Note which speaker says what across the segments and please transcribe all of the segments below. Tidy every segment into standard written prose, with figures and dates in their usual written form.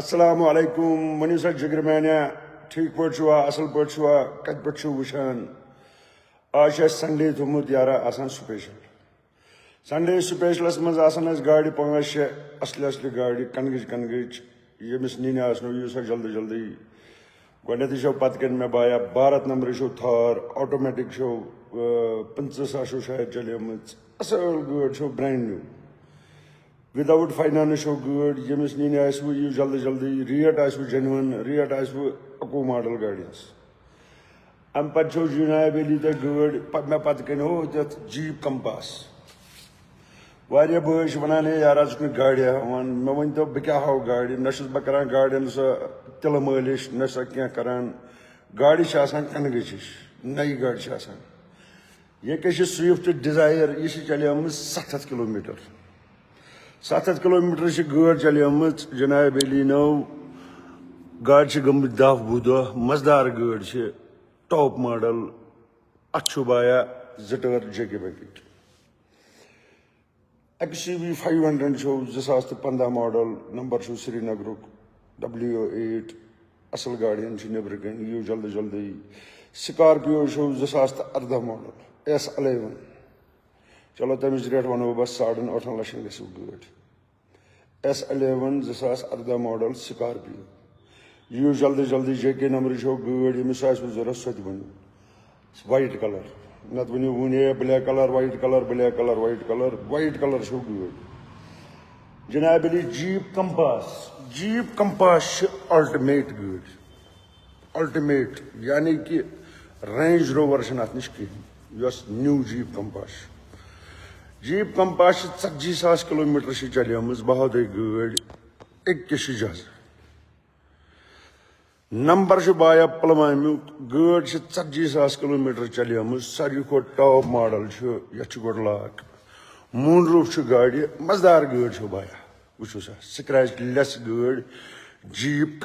Speaker 1: السلام علیکم ونیو سا جگر میانہ ٹھیک پٲٹھۍ چھُوا اصل پٲٹھۍ چھُوا کتہِ پٮ۪ٹھ چھِو وٕچھان آز چھُ اَسہِ سنڈے تھوٚمُت یارا آسان سپیشل سنڈے سپیشلس منٛز آسان اَسہِ گاڑِ 5-6 اصلہِ گاڑِ کنگٕچ ییٚمِس نِنہِ آسنو یِیِو سا جلدی جلدی گۄڈنٮ۪تھٕے چھو پتہٕ کَنۍ مےٚ بایا 12 نمبرٕ چھو تھار آٹومیٹِک چھو 25,000 چھو شاید چلیمٕژ اصل گٲڑۍ چھو برینڈ نیو وداؤٹ فائنانس چھو گٲڑۍ ییٚمِس نِنہِ آسوٕ یِیِو جلدی جلدی ریٹ آسوٕ جینوَن ریٹ آسوٕ 21 ماڈل گاڑِ ہٕنٛز اَمہِ پتہٕ چھو جناب علی تۄہہِ گٲڑۍ مےٚ پتہٕ کَنۍ ہو تَتھ جیٖپ کمپاس واریاہ بٲے چھِ وَنان ہے یارا ژٕ چھُکھ نہٕ گاڑِ ہاوان مےٚ ؤنۍتو بہٕ کیٛاہ ہاوٕ گاڑِ نہ چھُس بہٕ کران گاڑٮ۪ن سۄ تِلہٕ مٲلِش نہ سۄ کینٛہہ کران گاڑِ چھِ آسان کَنگٕچ ہِش نَیہِ گاڑِ چھِ آسان ییٚکیٛاہ چھِ سُوِفٹ ڈِزایر یہِ چھِ چلیمٕژ 700 کِلوٗمیٖٹر 700 کِلوٗمیٖٹر چھِ گٲڑۍ چلیمٕژ جناب علی نو گاڑِ چھِ گٔمٕتۍ 10-20 دۄہ مزٕدار گٲڑۍ چھِ ٹاپ ماڈل اَتھ چھُ بایا 2 ٹٲر جے کے بینکٕکۍ XUV 500 چھو 2015 ماڈل نمبر چھُ سرینگرُک W8 اصل گاڑِ ہٕنٛز چھِ نیبرٕ کَنۍ یِیِو جلدی جلدی سکارپیو چھو 2018 ماڈل S11 چلو تَمِچ ریٹ وَنو بہٕ 8.5 لَچھن گژھِو گٲڑۍ S11 2018 ماڈل سکارپیو یِیِو جلدی جلدی جے کے نمبرٕ چھو گٲڑۍ ییٚمِس آسوٕ ضوٚرتھ سۄ تہِ ؤنِو وایٹ کلر نتہٕ ؤنِو وُنہِ black colour white colour black colour white colour چھو گٲڑۍ جناب علی جیٖپ کمپاس چھِ الٹِمیٹ گٲڑۍ الٹِمیٹ یعنی کہِ رینج روور چھِنہٕ اتھ نِش کِہینۍ یۄس نیو جیٖپ کمپاس چھِ 40,000 کِلوٗمیٖٹر چھِ چلیمٕژ بہٕ ہاو تۄہہِ گٲڑۍ أکِس چھِ جہازٕ نمبر چھُ بایا پُلوامیُک گٲڑۍ چھِ 40,000 کِلوٗمیٖٹر چلیمٕژ ساروی کھۄتہٕ ٹاپ ماڈل چھُ یتھ چھُ گۄڈٕ لاک موٗن روٗف چھُ گاڑِ مزٕدار گٲڑۍ چھو بایا وٕچھِو سا سکریچ لیس گٲڑۍ جیٖپ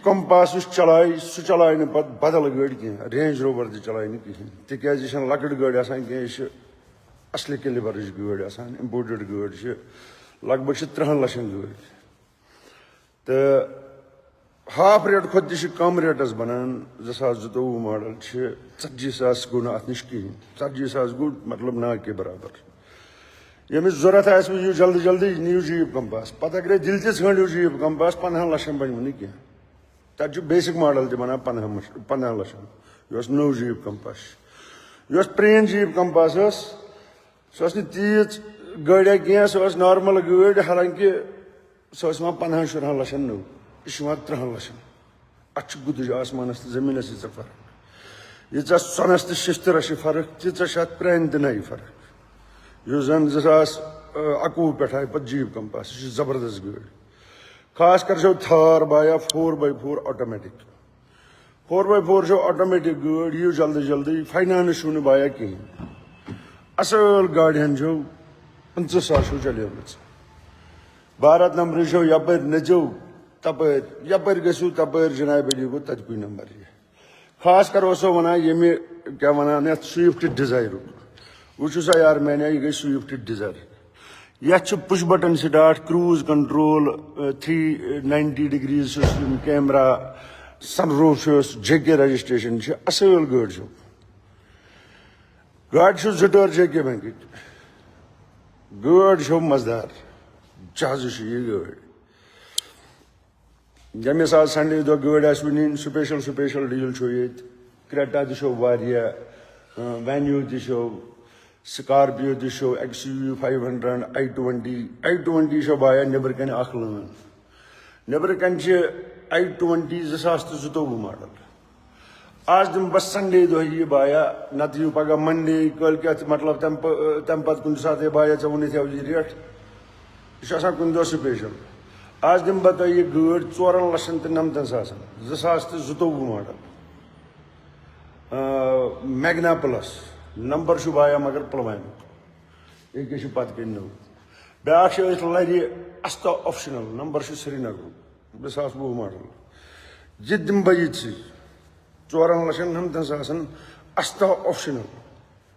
Speaker 1: کمپاس یُس چلایہِ سُہ چلایہِ نہٕ پتہٕ بدل گٲڑۍ کینٛہہ رینج روور تہِ چلایہِ نہٕ کِہینۍ تِکیازِ یہِ چھنہٕ لۄکٕٹ گٲڑۍ آسان کینٛہہ یہِ چھِ اصلہِ کیلِبرٕچ گٲڑۍ آسان اِمپوٹڈ گٲڑۍ چھِ لگ بگ چھِ 30 لَچھن گٲڑۍ تہٕ ہاف ریٹ کھۄتہٕ تہِ چھِ کم ریٹس بنان 2022 ماڈل چھِ 40,000 گوٚو نہٕ اتھ نِش کِہینۍ 40,000 گوٚو مطلب نا کے برابر ییٚمِس ضوٚرتھ آسوٕ یِیِو جلدی جلدی نِیِو جیٖپ کمپاس پتہٕ اگرے دِل تہِ ژھٲنٛڈِو جیٖپ کمپاس 15 لَچھن بنوٕ نہٕ کینٛہہ تتہِ چھُ بیسک ماڈل تہِ بنان 15 لَچھن یۄس نٔو جیٖپ کمپاس چھِ یۄس پرٛٲنۍ جیٖپ کمپاس ٲس سۄ ٲس نہٕ تیٖژ گٲڑیا کینٛہہ سۄ ٲس نارمل گٲڑۍ حالانکہِ سۄ ٲس یِوان 15-16 لَچھن نٔو یہِ چھِ یِوان 30 لَچھن اتھ چھُ گُدٕج آسمانس تہٕ زٔمیٖنس ییٖژاہ فرق ییٖژاہ سۄنس تہٕ شیشتٕرس چھِ فرق تیٖژاہ چھِ اتھ پرانہِ تہٕ نَیہِ فرق یُس زن 2021 پٮ۪ٹھ آیہِ پتہٕ جیٖپ کمپاس یہِ چھِ زبردست گٲڑۍ خاص کر چھو تھار بایا 4x4 آٹومیٹِک 4x4 چھو آٹومیٹِک گٲڑۍ یِیِو جلدی جلدی فاینانس چھُو نہٕ بایا کِہینۍ اصل گاڑِ ہن چھو 25,000 چھو چلیمٕژ 12 نمبرٕ چھو یپٲرۍ نٔژِو تپٲرۍ یپٲرۍ گٔژھِو تپٲرۍ جناب علی گوٚو تتہِ کُے نمبر یہِ خاص کر اوسو ونان ییٚمہِ کیٛاہ ونان یتھ سُوِفٹ ڈِزایرُک وٕچھِو سا یار میانے یہِ گٔے سُوِفٹ ڈِزایر یتھ چھُ پُش بٹن سٹاٹ کروٗز کنٹرول 390 ڈگریٖز چھُس یِم کیمرا سن روٗف چھُس جے کے رجسٹریشن چھِ اصل گٲڑۍ چھو گاڑِ چھُ 2 ٹٲر جے کے بینکٕکۍ گٲڑۍ چھو مزٕدار جہازٕ چھِ یہِ گٲڑۍ ییٚمِس آز سنڈے دۄہ گٲڑۍ آسوٕ نِنۍ سپیشل ڈیٖل چھُ ییٚتہِ کرٛیٹا تہِ چھو واریاہ وینیو تہِ چھو سکارپیو تہِ چھو XUV 500 I20 چھو بایا نیبرٕ کَنۍ اکھ لٲن نیبرٕ کَنۍ چھِ I20 2022 ماڈل آز دِمہٕ بہٕ سنڈے دۄہ یہِ بایا نتہٕ یِیِو پگاہ منڈے کٲلکٮ۪تھ مطلب تمہِ پتہٕ کُنہِ ساتہٕ ہے بایا ژےٚ ووٚنُتھ یہِ ریٹ یہِ چھُ آسان کُنہِ دۄہ سپیشل آز دِمہٕ بہٕ تۄہہِ یہِ گٲڑۍ 4,90,000 2022 ماڈل میگنا پلس نمبر چھُ بایا مگر پُلوامیُک ییٚکیٛاہ چھُ پتہٕ کَنۍ نٔو بیٛاکھ چھِ أتھۍ لرِ استا آپشنل نمبر چھُ سرینگرُک 2020 ماڈل یہِ تہِ دِمہٕ بہٕ ییٚتسٕے 4,90,000 استا آپشنل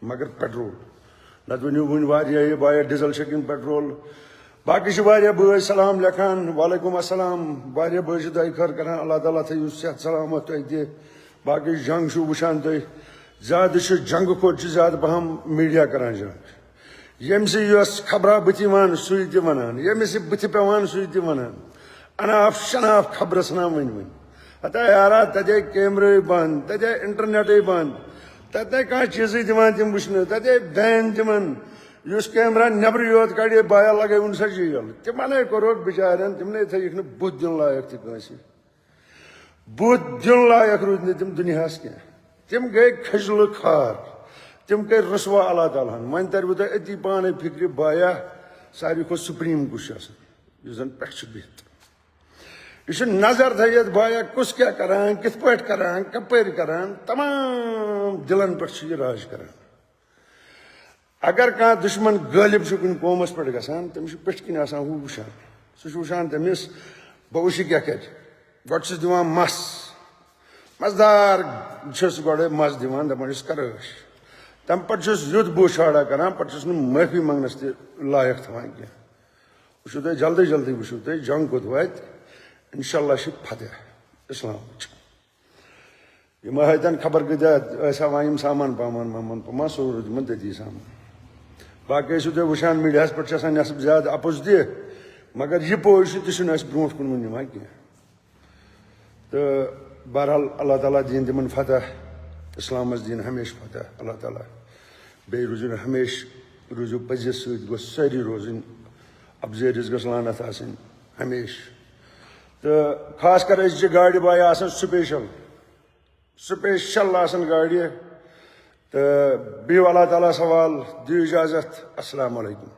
Speaker 1: مگر پیٹرول نتہٕ ؤنِو وُنہِ واریاہ یہِ بایا ڈیٖزل چھا کِنہٕ پیٹرول باقی واریاہ بٲے سلام لیکھان وعلیکم السلام واریاہ بٲے چھِ دۄیہِ خٲر کران اللہ تعالیٰ تھٲیِو صحت سلامت تۄہہِ تہِ باقی جنگ چھُو وٕچھان تُہۍ زیادٕ چھُ جنگہٕ کھۄتہٕ چھُ زیادٕ پہم میڈیا کران جنگ ییٚمِس یۄس خبرا بٕتھِ یِوان سُے تہِ وَنان ییٚمِس یہِ بٕتھِ پیٚوان سُے تہِ وَنان اناف شناف خبرٕ ژھٕنان ؤنۍ ہتا یارا تتے کیمرے بند تتے انٹرنیٹے بند تتے کانٛہہ چیٖزٕے دِوان تِم وٕچھنہٕ تتے بین تِمن یُس کیمرا نیبرٕ یوت کڑِ بایا لگٲوُن سا جیل تِمنے کوٚرُکھ بِچارٮ۪ن تِمنے تھٲیِکھ نہٕ بُتھ دیُن لایق تہِ کٲنٛسہِ بُتھ دیُن لایق روٗدۍ نہٕ تِم دُنیاہس کینٛہہ تِم گٔے کھٔجلہٕ کھار تِم کٔرۍ رسوا اللہ تعالیٰ ہن وۄنۍ ترِوٕ تۄہہِ أتی پانے فِکرِ بایا ساروی کھۄتہٕ سُپریٖم کُس چھُ آسان یُس زن پٮ۪ٹھ چھُ بِہِتھ یہ چھُ نظر تھٲیِتھ بایا کُس کیٛاہ کران کِتھ پٲٹھۍ کران کپٲرۍ کران تمام دِلن پٮ۪ٹھ چھُ یہِ راج کران اگر کانٛہہ دُشمن غٲلب چھُ کُنہِ قومس پٮ۪ٹھ گژھان تٔمِس چھُ پٔتھۍ کِنۍ آسان ہُہ وٕچھان سُہ چھُ وٕچھان تٔمِس بہٕ وٕچھِ یہِ کیٛاہ کرِ گۄڈٕ چھُس دِوان مس مزٕدار چھُس گۄڈٕ مس دِوان دپان چھُس کر ٲش تمہِ پتہٕ چھُس یُتھ بوٗ شاڑا کران پتہٕ چھُس نہٕ معٲفی منٛگنس تہِ لایق تھاوان کینٛہہ وٕچھِو تُہۍ جلدی جلدی وٕچھِو تُہۍ جنگ کوٚت واتہِ انشاء اللہ چھِ فتح اسلامٕچ یِم ہتٮ۪ن خبر کۭتیاہ ٲسۍ ہاوان یِم سامان پامان وامان پامان سورُے روٗد یِمن تٔتی سامان باقٕے ٲسِو تُہۍ وٕچھان میٖڈیاہس پٮ۪ٹھ چھِ آسان نٮ۪صٕب زیادٕ اپُز تہِ مگر یہِ پوٚز چھُ تہِ چھُنہٕ اَسہِ برونٛٹھ کُن وُنہِ یِوان کینٛہہ تہٕ بہرحال اللہ تعالیٰ دِیِن تِمن فتح اسلامس دِیِن ہمیشہِ فتح اللہ تعالیٰ بیٚیہِ روٗزِو ہمیشہِ روٗزِو پٔزِس سۭتۍ گوٚژھ سٲری روزٕنۍ اپزٲرِس گٔژھ لانت آسٕنۍ ہمیشہِ تہٕ خاص کر أزچہِ گاڑِ بایا آسان سپیشل آسان گاڑِ تہٕ بِہِو اللہ تعالیٰ سوال دِیِو اِجازت السلام علیکم